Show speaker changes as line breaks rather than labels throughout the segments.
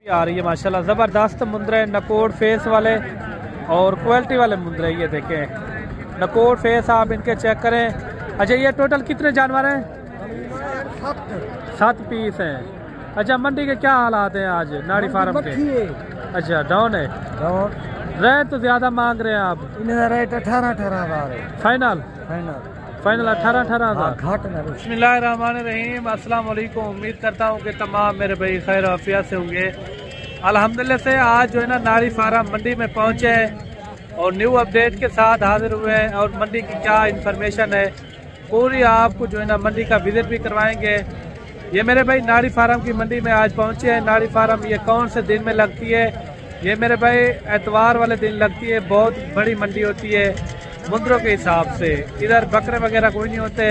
आ रही है माशाल्लाह ज़बरदस्त मुंदरे नकोड़ फेस वाले और क्वालिटी वाले मुंदरे। ये देखें नकोड़ फेस, आप इनके चेक करें। अच्छा ये टोटल कितने जानवर हैं? 7 पीस हैं। अच्छा मंडी के क्या हालात हैं आज नाड़ी फार्म के? अच्छा डाउन है। रेट तो ज्यादा मांग रहे हैं आप?
Rate 18,000
final final 18,000। बिस्मिल्लाहिर्रहमानिर्रहीम, अस्सलाम वालेकुम। उम्मीद करता हूँ कि तमाम मेरे भाई खैर आफियत से होंगे। अल्हम्दुलिल्लाह से आज जो है ना नाड़ी फार्म मंडी में पहुँचे हैं और न्यू अपडेट के साथ हाजिर हुए हैं और मंडी की क्या इंफॉर्मेशन है पूरी आपको जो है ना मंडी का विजिट भी करवाएंगे। ये मेरे भाई नाड़ी फार्म की मंडी में आज पहुँचे हैं। नाड़ी फार्म ये कौन से दिन में लगती है? ये मेरे भाई एतवार वाले दिन लगती है। बहुत बड़ी मंडी होती है मुंदरों के हिसाब से। इधर बकरे वगैरह कोई नहीं होते,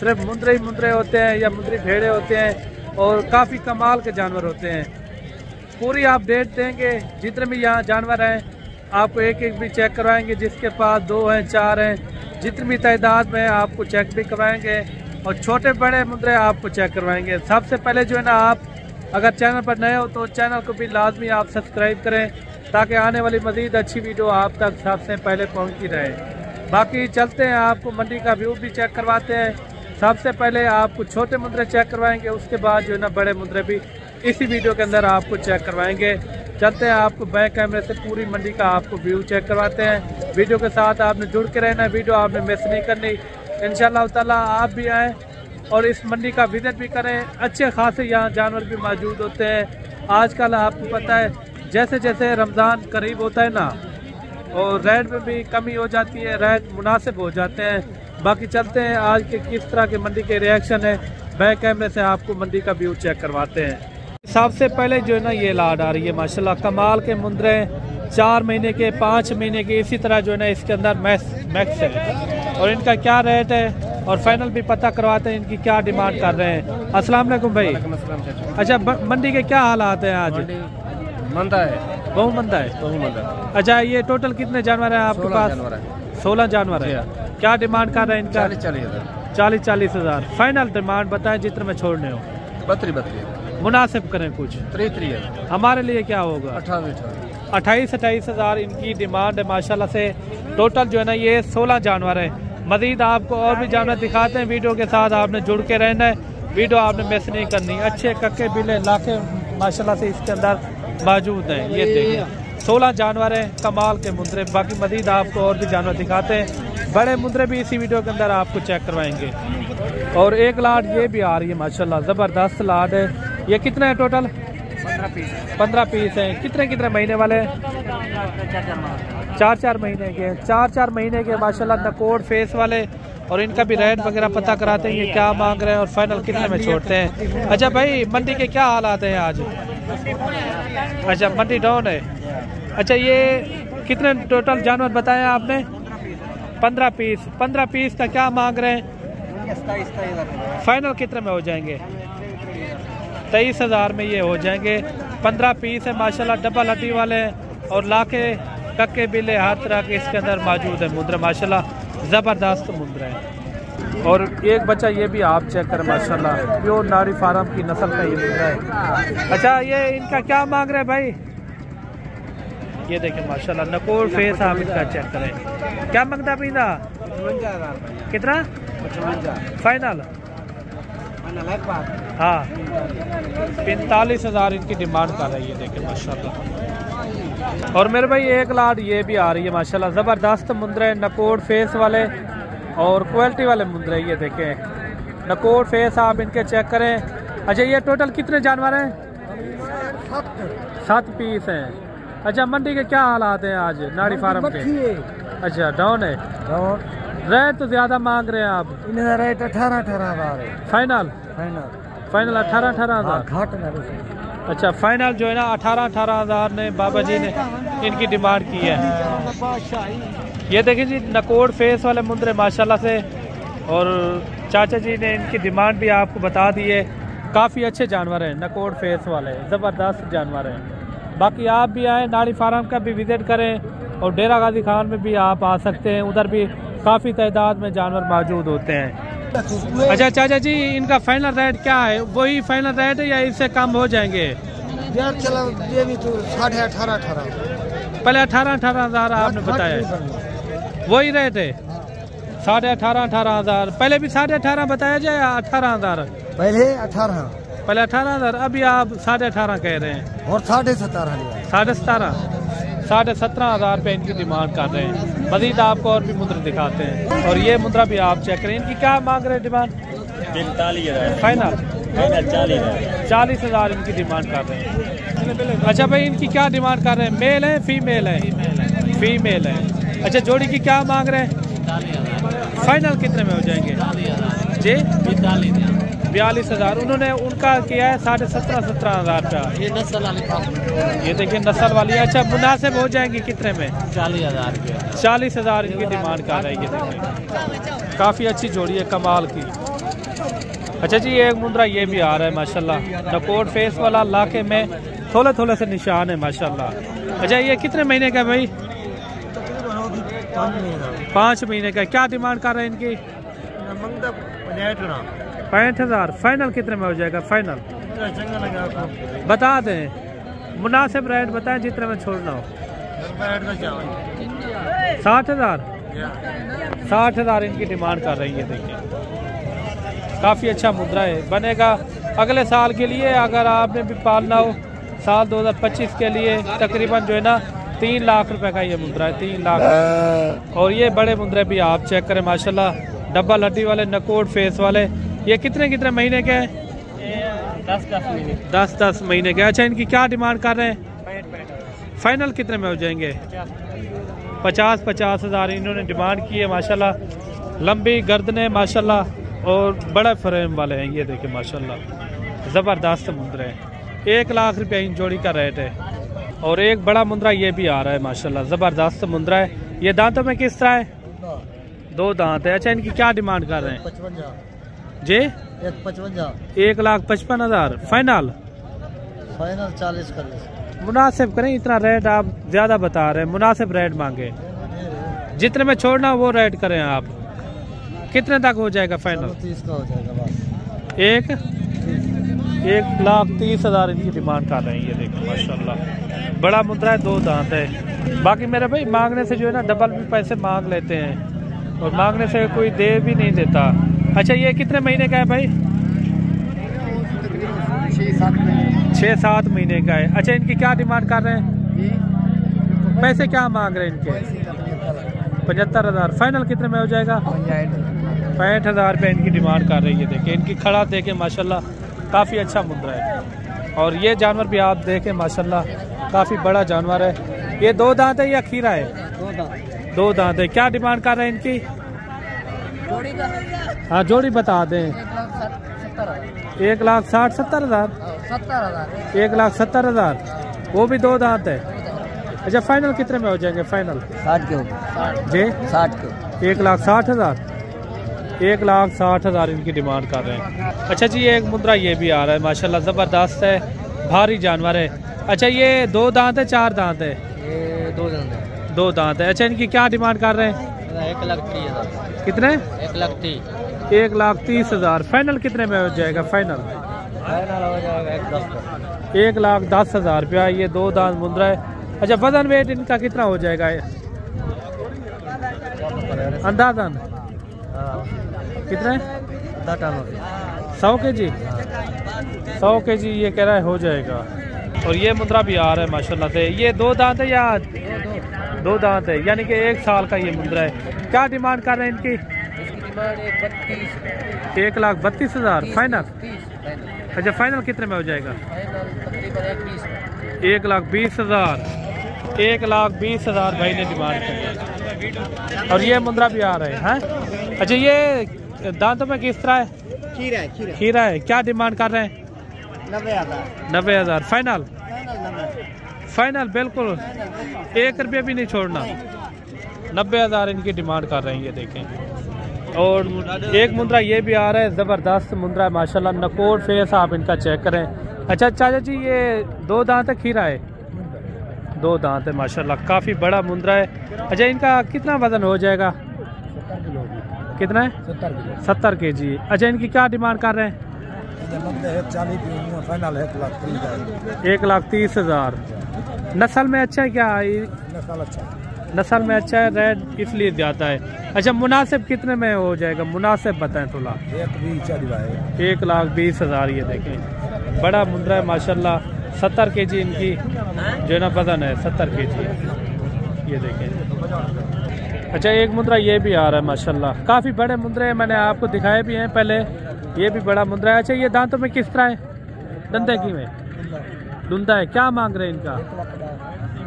सिर्फ मुंदरे ही मुंदरे होते हैं या मुंदरी भेड़े होते हैं और काफ़ी कमाल के जानवर होते हैं। पूरी आप डेट देंगे, जितने भी यहाँ जानवर हैं आपको एक एक भी चेक करवाएंगे। जिसके पास 2 हैं 4 हैं, जितनी भी तादाद में आपको चेक भी करवाएंगे और छोटे बड़े मुंदरे आपको चेक करवाएंगे। सबसे पहले जो है ना आप अगर चैनल पर नए हो तो चैनल को भी लाजमी आप सब्सक्राइब करें ताकि आने वाली मज़ीद अच्छी वीडियो आप तक सबसे पहले पहुँचती रहे। बाकी चलते हैं, आपको मंडी का व्यू भी चेक करवाते हैं। सबसे पहले आपको छोटे मुंदरे चेक करवाएंगे, उसके बाद जो है ना बड़े मुंदरे भी इसी वीडियो के अंदर आपको चेक करवाएंगे। चलते हैं, आपको बैक कैमरे से पूरी मंडी का आपको व्यू चेक करवाते हैं। वीडियो के साथ आपने जुड़ के रहना है, वीडियो आपने मिस नहीं करनी। इंशाअल्लाह ताला आप भी आएँ और इस मंडी का विजिट भी करें। अच्छे खासे यहाँ जानवर भी मौजूद होते हैं। आजकल आपको पता है जैसे जैसे रमज़ान करीब होता है ना और रेट में भी कमी हो जाती है, रेट मुनासिब हो जाते हैं। बाकी चलते हैं आज के किस तरह के मंडी के रिएक्शन है, बैक कैमरे से आपको मंडी का व्यू चेक करवाते हैं। सबसे पहले जो है ना ये लाड आ रही है माशाल्लाह कमाल के मुंदरे, 4 महीने के 5 महीने के, इसी तरह जो है ना इसके अंदर मैक्स है और इनका क्या रेट है और फाइनल भी पता करवाते हैं इनकी क्या डिमांड कर रहे हैं। अस्सलाम वालेकुम भाई। अच्छा मंडी के क्या हालात हैं आज?
मंदा है,
बहुत मंदा है। अच्छा ये टोटल कितने जानवर हैं आपके पास? 16 जानवर है। क्या डिमांड कर रहे हैं इनका? 40-40 हज़ार। फाइनल डिमांड बताएं जितने में छोड़ने हो।
32
मुनासिब करें कुछ।
3
हमारे लिए क्या होगा? 28-28 हज़ार इनकी डिमांड है माशाल्लाह से। टोटल जो है ना ये 16 जानवर है। मजीद आपको और भी जानवर दिखाते हैं, वीडियो के साथ आपने जुड़ के रहना है, वीडियो आपने मिस नहीं करनी। अच्छे कक्के बिले लाके माशाल्लाह से इसके अंदर मौजूद हैं। ये देखिए 16 जानवर हैं, कमाल के मुंदरे। बाकी मजीद आपको और भी जानवर दिखाते हैं, बड़े मुंदरे भी इसी वीडियो के अंदर आपको चेक करवाएंगे। और एक लाट ये भी आ रही है माशाल्लाह ज़बरदस्त लाट है। ये कितने हैं टोटल? 15 पीस हैं। कितने महीने वाले हैं? 4 महीने के। 4 महीने के माशाल्लाह नकोड़ फेस वाले। और इनका भी रेट वगैरह पता कराते हैं, ये क्या मांग रहे हैं और फाइनल कितने में छोड़ते हैं। अच्छा भाई मंडी के क्या हालात हैं आज? अच्छा मंडी डाउन है। अच्छा ये कितने टोटल जानवर बताया आपने? 15 पीस। 15 पीस का क्या मांग रहे हैं? 27,000। फाइनल कितने में हो जाएंगे? 23,000 में ये हो जाएंगे। 15 पीस है माशाल्लाह, डबल हड्डी वाले हैं और लाके कक्के बिले हर तरह के इसके अंदर मौजूद है मुंदरे माशाल्लाह, ज़बरदस्त मुंदरे हैं। और एक बच्चा ये भी आप चेक करें माशाल्लाह, प्योर नाड़ी फार्म की नस्ल का ये मुंदरा है। अच्छा ये इनका क्या मांग रहे हैं भाई? ये देखें माशाल्लाह नकोड़ फेस, आप इनका चेक करें। क्या मांगता पीना? 55,000। कितना? 55 फाइनल? हाँ 45,000 इनकी डिमांड कर रही है। देखें माशाल्लाह। और मेरे भाई एक लाट ये भी आ रही है माशाल्लाह, ज़बरदस्त मुंदरे नकोड़ फेस वाले और क्वालिटी वाले मुंदरे। ये देखें नकोड़ फेस, आप इनके चेक करें। अच्छा ये टोटल कितने जानवर हैं? 7 पीस हैं। अच्छा मंडी के क्या हालात हैं आज नाड़ी फार्म के? अच्छा डाउन है। रेट तो ज्यादा मांग रहे हैं आप?
Rate 18,000
final 18,000। अच्छा फाइनल जो है ना 18,000 ने बाबा जी ने इनकी डिमांड की है। ये देखिए जी नकोड़ फेस वाले मुंदरे माशाल्लाह से। और चाचा जी ने इनकी डिमांड भी आपको बता दी है। काफ़ी अच्छे जानवर हैं नकोड़ फेस वाले, ज़बरदस्त जानवर हैं। बाकी आप भी आए, नाड़ी फार्म का भी विजिट करें और डेरा गाजी खान में भी आप आ सकते हैं, उधर भी काफ़ी तादाद में जानवर मौजूद होते हैं। अच्छा चाचा जी इनका फाइनल रेट क्या है? वही फाइनल रेट है या इससे कम हो जाएंगे?
यार चला ये भी तो 18,500
पहले 18,000 आपने बताया, वही रहे थे 18,500 पहले भी 18,500 बताया जाए या 18,000?
पहले 18,
पहले 18,000, अभी आप 18,500 कह रहे हैं
और 17,500
17,500 रुपये इनकी डिमांड कर रहे हैं। मजीद आपको और भी मुद्रे दिखाते हैं, और ये मुद्रा भी आप चेक करें। इनकी क्या मांग रहे हैं डिमांड?
45,000
फाइनल
40,000
इनकी डिमांड कर रहे हैं। अच्छा भाई, इनकी क्या डिमांड कर रहे हैं? मेल है फीमेल है? फीमेल है। अच्छा, जोड़ी की क्या मांग रहे हैं? फाइनल कितने में हो जाएंगे जी? 42,000। उन्होंने उनका किया है 17,500 रुपया। ये देखिए नस्ल वाली है। अच्छा, मुनासिब हो जाएंगी कितने में? 40,000 इनकी डिमांड कर रही है। देखिए काफ़ी अच्छी जोड़ी है, कमाल की। अच्छा जी, एक मुंद्रा ये भी आ रहा है माशाल्लाह, नकोट फेस वाला, लाके में थोड़े थोड़े से निशान है माशाल्लाह। अच्छा, ये कितने महीने का भाई? 5 महीने का। क्या डिमांड कर रहे हैं इनकी? 65,000। फाइनल कितने में हो जाएगा? फाइनल बता दें, मुनासिब रेट बताएं जितने में छोड़ना हो। 60,000 इनकी डिमांड कर रही है। देखिए काफ़ी अच्छा मुद्रा है, बनेगा अगले साल के लिए। अगर आपने भी पालना हो साल 2025 के लिए, तकरीबन जो है ना 3 लाख रुपए का ये मुद्रा है, 3 लाख। और ये बड़े मुद्रे भी आप चेक करें माशाल्लाह, डबल हड्डी वाले, नकोट फेस वाले। ये कितने महीने के हैं? 10 महीने के। अच्छा, इनकी क्या डिमांड कर रहे हैं? फाइनल कितने में हो जाएंगे? 50,000 इन्होंने डिमांड की है माशाल्लाह। लंबी गर्दनें माशाल्लाह और बड़ा फ्रेम वाले हैं। ये देखिए माशाल्लाह ज़बरदस्त मुद्रे हैं। 1 लाख रुपये इन जोड़ी का रेट है। और एक बड़ा मुद्रा ये भी आ रहा है माशाल्लाह, ज़बरदस्त मुद्रा है। ये दांतों में किस तरह है? 2 दांत है। अच्छा, इनकी क्या डिमांड कर रहे हैं जी? 1,55,000। फाइनल
40 कर
मुनासिब करें, इतना रेट आप ज़्यादा बता रहे हैं, मुनासिब रेट मांगे। जितने में छोड़ना वो रेट करें आप। कितने तक हो जाएगा फाइनल?
30 का हो जाएगा बस।
1,30,000 इनकी डिमांड कर रहे हैं। ये देखो माशाल्लाह बड़ा मुद्रा है, 2 दांत है। बाकी मेरे भाई मांगने से जो है ना डबल भी पैसे मांग लेते हैं, और मांगने से कोई दे भी नहीं देता। अच्छा, ये कितने महीने का है भाई? 6-7 महीने का है। अच्छा, इनकी क्या डिमांड कर रहे हैं? पैसे क्या मांग रहे हैं इनके? 75,000। फाइनल कितने में हो जाएगा? 65,000 रुपये इनकी डिमांड कर रही है। देखिए इनकी खड़ा देखें माशाल्लाह, काफ़ी अच्छा मुद्रा है। और ये जानवर भी आप देखें माशाल्लाह, काफ़ी बड़ा जानवर है। ये 2 दांत है या खीरा है? 2 दांत है। क्या डिमांड कर रहे हैं इनकी? हाँ, जोड़ी बता दें। 1,60,000 1,70,000। वो भी 2 दांत है। अच्छा, फाइनल कितने में हो जाएंगे? फाइनल
60 के
जी?
60 के
1,60,000। 1,60,000 इनकी डिमांड कर रहे हैं। अच्छा जी, एक मुद्रा ये भी आ रहा है माशाल्लाह, ज़बरदस्त है, भारी जानवर है। अच्छा, ये 2 दांत है 4 दांत है?
ये 2 दांत है।
2 दांत है। अच्छा, इनकी क्या डिमांड कर रहे हैं?
1,30,000।
कितने?
1,30,000।
1,30,000। फाइनल कितने में हो जाएगा? फाइनल
हो जाएगा
1,10,000 रुपया। ये 2 दांत मुद्रा है। अच्छा, वजन वेट इनका कितना हो जाएगा अंदाजन? कितने? 100 kg? 100 kg ये कह रहा है हो जाएगा। और ये मुद्रा भी आ रहा है माशाल्लाह से। ये 2 दांत है या 2 दांत है, यानी कि 1 साल का ये मुद्रा है। क्या डिमांड कर रहे हैं इनकी? 1,32,000। फाइनल? अच्छा, फाइनल कितने में हो जाएगा? 1,20,000। 1,20,000 भाई ने डिमांड की। और ये मुद्रा भी आ रहे हैं। अच्छा, ये दांतों में किस तरह है? खीरा है। क्या डिमांड कर रहे हैं? 90,000। फाइनल? फाइनल बिल्कुल 1 रुपये भी नहीं छोड़ना। 90,000 इनकी डिमांड कर रहे हैं। ये देखें। और एक मुद्रा ये भी आ रहा है, ज़बरदस्त मुद्रा है माशाल्लाह, नकोट फेस आप इनका चेक करें। अच्छा चाचा जी, ये 2 दांत है, खीरा है? 2 दांत है माशाल्लाह, काफ़ी बड़ा मुद्रा है। अच्छा, इनका कितना वजन हो जाएगा? कितना है? 70 kg। अच्छा, इनकी क्या डिमांड कर रहे हैं?
फाइनल
1,30,000। नस्ल में अच्छा है क्या? नस्ल में अच्छा है, रेड इसलिए ज़्यादा है। अच्छा, मुनासिब कितने में हो जाएगा? मुनासिब बताएं थोड़ा। 1,20,000। ये देखें, बड़ा मुंद्रा है माशाल्लाह। 70 kg इनकी जो है ना वजन है, 70 kg। ये देखें। अच्छा, एक मुंद्रा ये भी आ रहा है माशाल्लाह। काफ़ी बड़े मुंद्रे हैं, मैंने आपको दिखाए भी हैं पहले। ये भी बड़ा मुंद्रा है। अच्छा, ये दांतों में किस तरह है? डंडे की में डुंदा है। क्या मांग रहे हैं इनका?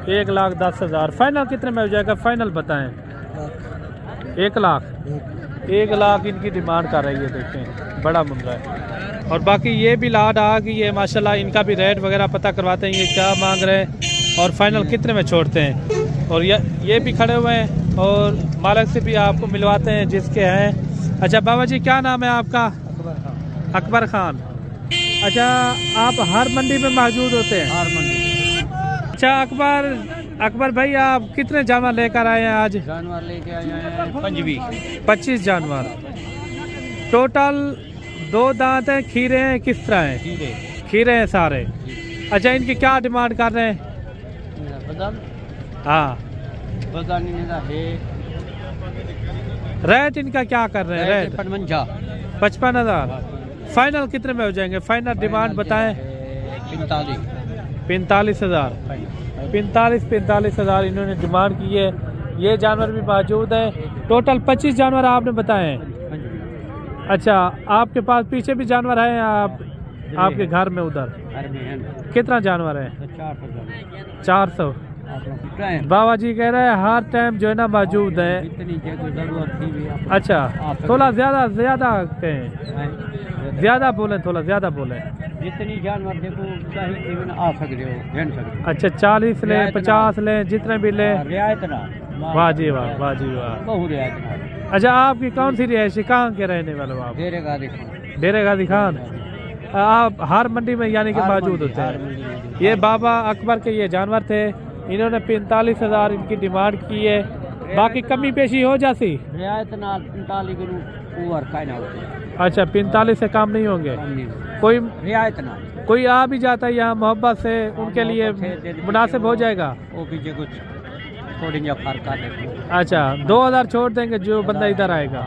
1,10,000। फाइनल कितने में हो जाएगा? फाइनल बताएं। 1 लाख। 1 लाख इनकी डिमांड कर रही है। देखें, बड़ा मुंद्रा है। और बाकी ये भी लाड आ गई है माशाल्लाह। इनका भी रेट वगैरह पता करवाते हैं, ये क्या मांग रहे हैं और फाइनल कितने में छोड़ते हैं। और ये भी खड़े हुए हैं और मालिक से भी आपको मिलवाते हैं जिसके हैं। अच्छा बाबा जी, क्या नाम है आपका? अकबर खान। अच्छा, आप हर मंडी में मौजूद होते हैं?
हर मंडी।
अच्छा अकबर भाई, आप कितने जानवर लेकर आए हैं आज?
जानवर लेके आए हैं
25 जानवर टोटल। 2 दांत हैं, खीरे हैं, किस तरह हैं? खीरे हैं सारे। अच्छा, इनकी क्या डिमांड कर रहे हैं? हाँ, रेट इनका क्या कर रहे हैं? रेट 55,000। फाइनल कितने में हो जाएंगे? फाइनल डिमांड बताएं। 45,000। 45,000 इन्होंने डिमांड की है। ये जानवर भी मौजूद है। टोटल 25 जानवर आपने बताए हैं। अच्छा, आपके पास पीछे भी जानवर हैं? आपके घर में उधर कितना जानवर है? 400। बाबा जी कह रहे हैं हर टाइम जो है ना मौजूद है। अच्छा, थोड़ा ज्यादा कहें, ज्यादा बोले, थोड़ा ज्यादा बोले।
जितनी जानवर देखो आ सकते हो।
अच्छा, 40 ले, 50 ले, जितने भी ले।
रियायत ना।
वाह जी वाह, वाह जी वाह।
बहुत रियायत।
अच्छा, आपकी कौन सी रिहायशी, कहाँ के रहने वाले हो आप? डेरे गाजी खान। आप हर मंडी में यानी कि मौजूद होते हैं? ये बाबा अकबर के ये जानवर थे। इन्होंने 45,000 इनकी डिमांड की है। बाकी कमी पेशी हो जाती? अच्छा, 45 से काम नहीं होंगे? कोई
रियायत ना।
कोई आ भी जाता है यहाँ मोहब्बत से, उनके लिए मुनासिब हो जाएगा?
वो पीछे कुछ थोड़ी फर्क आ।
अच्छा, 2,000 छोड़ देंगे जो बंदा इधर आएगा।